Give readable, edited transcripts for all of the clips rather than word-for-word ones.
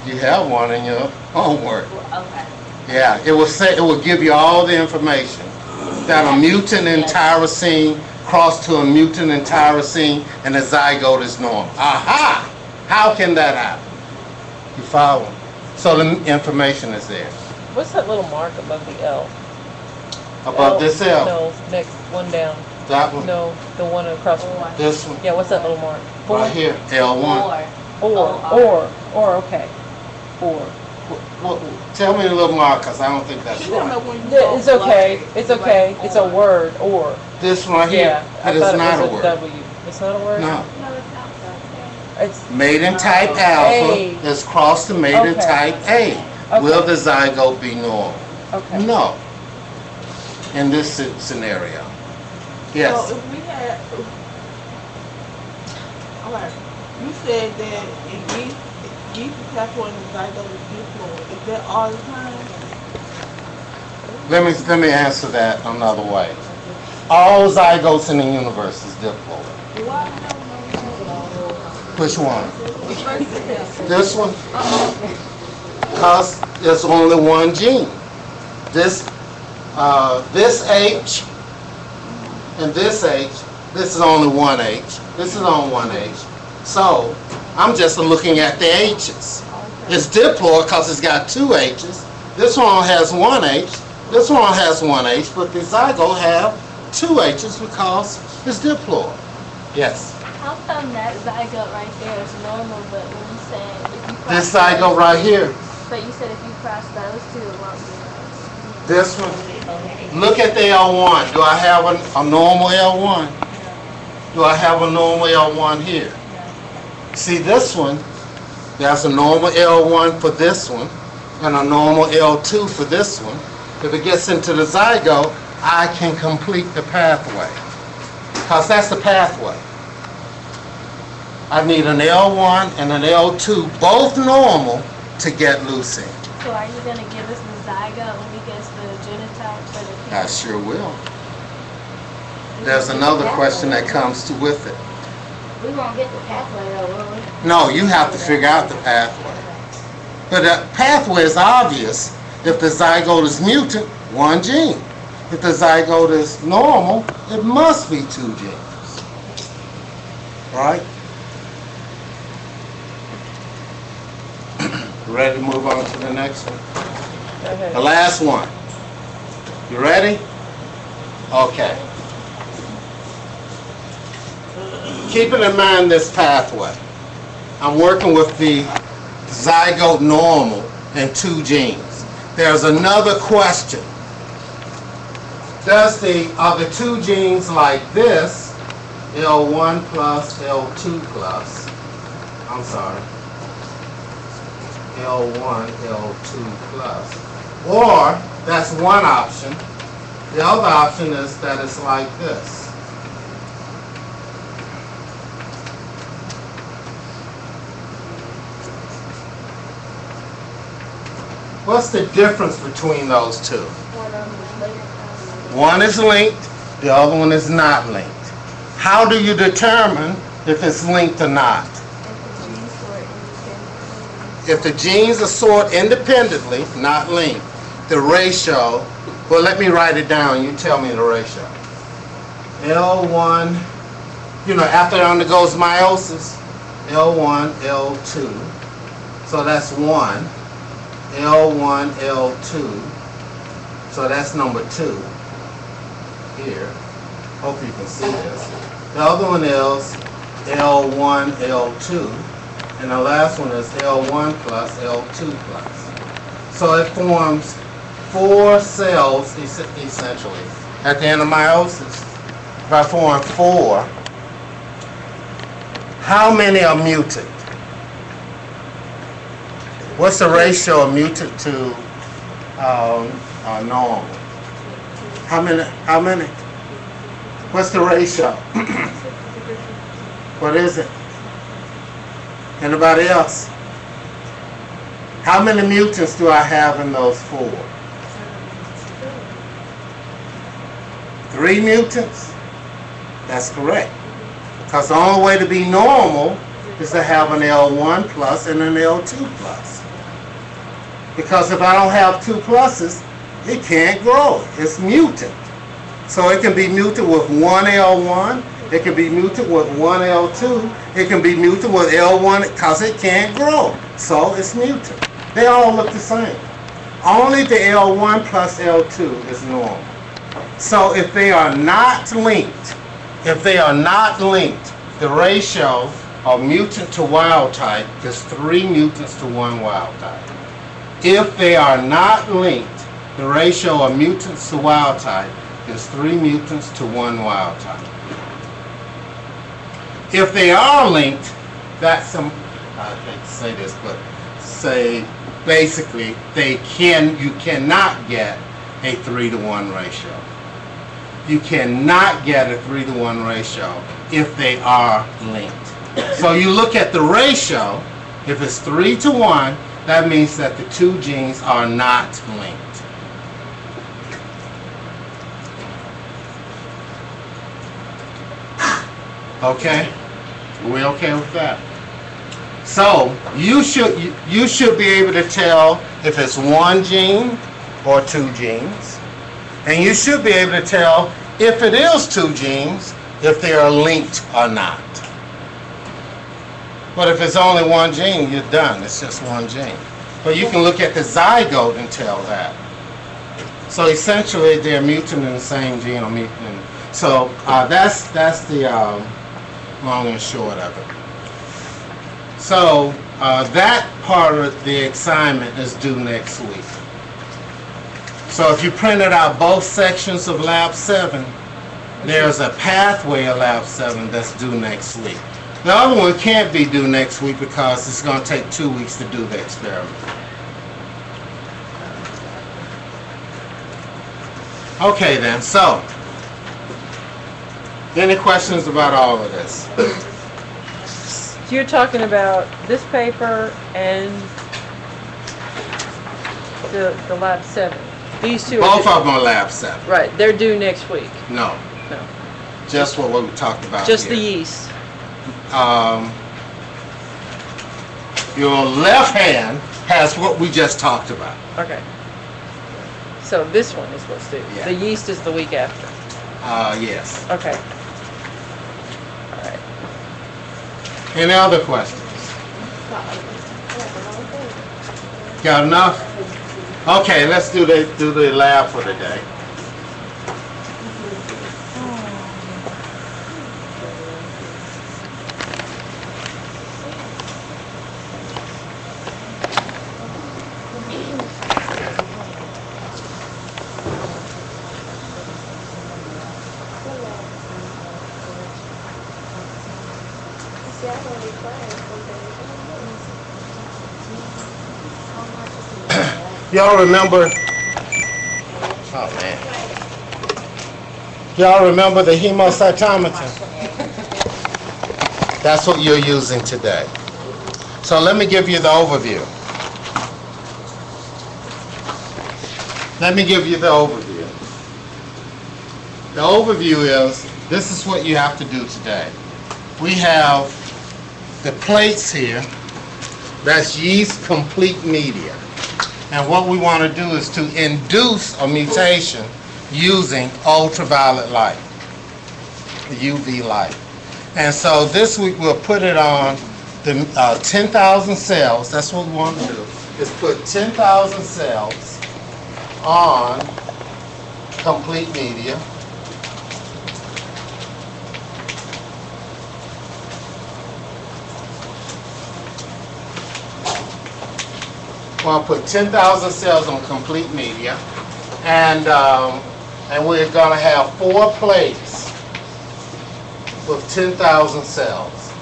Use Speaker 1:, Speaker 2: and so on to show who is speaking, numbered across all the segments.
Speaker 1: You have one in your homework.
Speaker 2: Okay.
Speaker 1: Yeah, it will give you all the information that a mutant in tyrosine crossed to a mutant in tyrosine and the zygote is normal. Aha! How can that happen? You follow? So the information is there.
Speaker 3: What's that little mark above the L?
Speaker 1: Above this L?
Speaker 3: No, next one down.
Speaker 1: That one?
Speaker 3: No, the one across.
Speaker 1: This one?
Speaker 3: Yeah, what's that little mark? Four?
Speaker 1: Right here, L1.
Speaker 3: Okay. Or.
Speaker 1: Well, tell me the little mark, because I don't think that's right.
Speaker 3: It's okay. It's okay. It's a word, or.
Speaker 1: This one right here?
Speaker 3: Yeah,
Speaker 1: It is not a word.
Speaker 3: W. It's not a word?
Speaker 1: No.
Speaker 3: It's
Speaker 1: Maiden type alpha is crossed to maiden type A.
Speaker 3: Okay.
Speaker 1: Will the zygote be normal?
Speaker 3: Okay.
Speaker 1: No. In this scenario. Yes.
Speaker 4: So if we had, alright, you said that in yeast is capital and the zygote is diploid. Is that all the time?
Speaker 1: Let me answer that another way. All zygotes in the universe is diploid.
Speaker 4: Why?
Speaker 1: Which one? This one? Because there's only one gene. This H and this H, this is only one H. This is on one H. So I'm just looking at the H's. It's diploid because it's got two H's. This one has one H. This one has one H, but the zygote have two H's because it's diploid. Yes.
Speaker 2: How come that zygote right there is normal, but when you said if you cross
Speaker 1: This zygote right here.
Speaker 2: But you said if you cross those two, it won't be nice.
Speaker 1: This one. Look at the L1. Do I have a normal L1? Do I have a normal L1 here? See this one, there's a normal L1 for this one and a normal L2 for this one. If it gets into the zygote, I can complete the pathway. Because that's the pathway. I need an L1 and an L2, both normal, to get leucine.
Speaker 2: So are you going to give us the zygote when we get the genotype for the people?
Speaker 1: I sure will. There's another question that comes with it.
Speaker 2: We won't get the pathway though, will we?
Speaker 1: No, you have to figure out the pathway. But the pathway is obvious. If the zygote is mutant, one gene. If the zygote is normal, it must be two genes. Right? Ready to move on to the next one?
Speaker 3: Okay.
Speaker 1: The last one. You ready? Okay. Keeping in mind this pathway, I'm working with the zygote normal and two genes. There's another question. Are the two genes like this, L1 plus, L2 plus, I'm sorry, L1, L2 plus, or that's one option. The other option is that it's like this. What's the difference between those two? One is linked, the other one is not linked. How do you determine if it's linked or not? If the genes are sorted independently, not linked, the ratio, well, let me write it down. You tell me the ratio. L1, after it undergoes meiosis, L1, L2. So that's 1. L1, L2. So that's number 2 here. Hope you can see this. The other one is L1, L2. And the last one is L1 plus, L2 plus. So it forms 4 cells, essentially. At the end of meiosis, if I form 4, how many are mutant? What's the ratio of mutant to normal? How many? What's the ratio? What is it? Anybody else? How many mutants do I have in those 4? 3 mutants? That's correct. Because the only way to be normal is to have an L1 plus and an L2 plus. Because if I don't have two pluses, it can't grow. It's mutant. So it can be mutant with one L1, it can be mutant with one L2, it can be mutant with L1 because it can't grow. So it's mutant. They all look the same. Only the L1 plus L2 is normal. So if they are not linked, the ratio of mutant to wild type is 3 mutants to 1 wild type. If they are not linked, the ratio of mutants to wild type is 3 mutants to 1 wild type. If they are linked, that's some, I hate to say this, but say basically you cannot get a 3-to-1 ratio. You cannot get a 3-to-1 ratio if they are linked. So you look at the ratio, if it's 3-to-1, that means that the two genes are not linked. Okay? We okay with that? So you should be able to tell if it's one gene or 2 genes. And you should be able to tell if it is 2 genes, if they are linked or not. But if it's only 1 gene, you're done. It's just 1 gene. But you can look at the zygote and tell that. So essentially, they're mutant in the same gene or mutant. So that's the long and short of it. So that part of the assignment is due next week. So if you printed out both sections of Lab 7, there's a pathway of Lab 7 that's due next week. The other one can't be due next week because it's going to take 2 weeks to do the experiment. Okay then, so, any questions about all of this?
Speaker 3: You're talking about this paper and the Lab 7. These two
Speaker 1: Both of them are Lab 7.
Speaker 3: Right, they're due next week.
Speaker 1: No.
Speaker 3: No.
Speaker 1: Just what we talked about
Speaker 3: Just
Speaker 1: here.
Speaker 3: the yeast.
Speaker 1: Your left hand has what we just talked about.
Speaker 3: Okay. So this one is what's due.
Speaker 1: Yeah.
Speaker 3: The yeast is the week after.
Speaker 1: Yes.
Speaker 3: Okay. All right.
Speaker 1: Any other questions? Got enough? Okay, let's do the lab for today. Y'all remember? Oh man. Y'all remember the hemocytometer? That's what you're using today. So let me give you the overview. The overview is, this is what you have to do today. We have the plates here. That's yeast complete media. And what we want to do is to induce a mutation using ultraviolet light, the UV light. And so this week we'll put it on the 10,000 cells. That's what we want to do, is put 10,000 cells on complete media. We'll put 10,000 cells on complete media, and we're going to have 4 plates with 10,000 cells.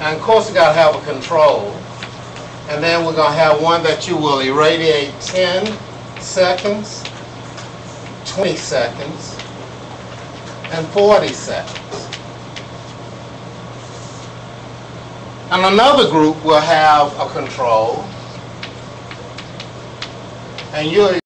Speaker 1: And of course, we got to have a control. And then we're going to have one that you will irradiate 10 seconds, 20 seconds, and 40 seconds. And another group will have a control. And you're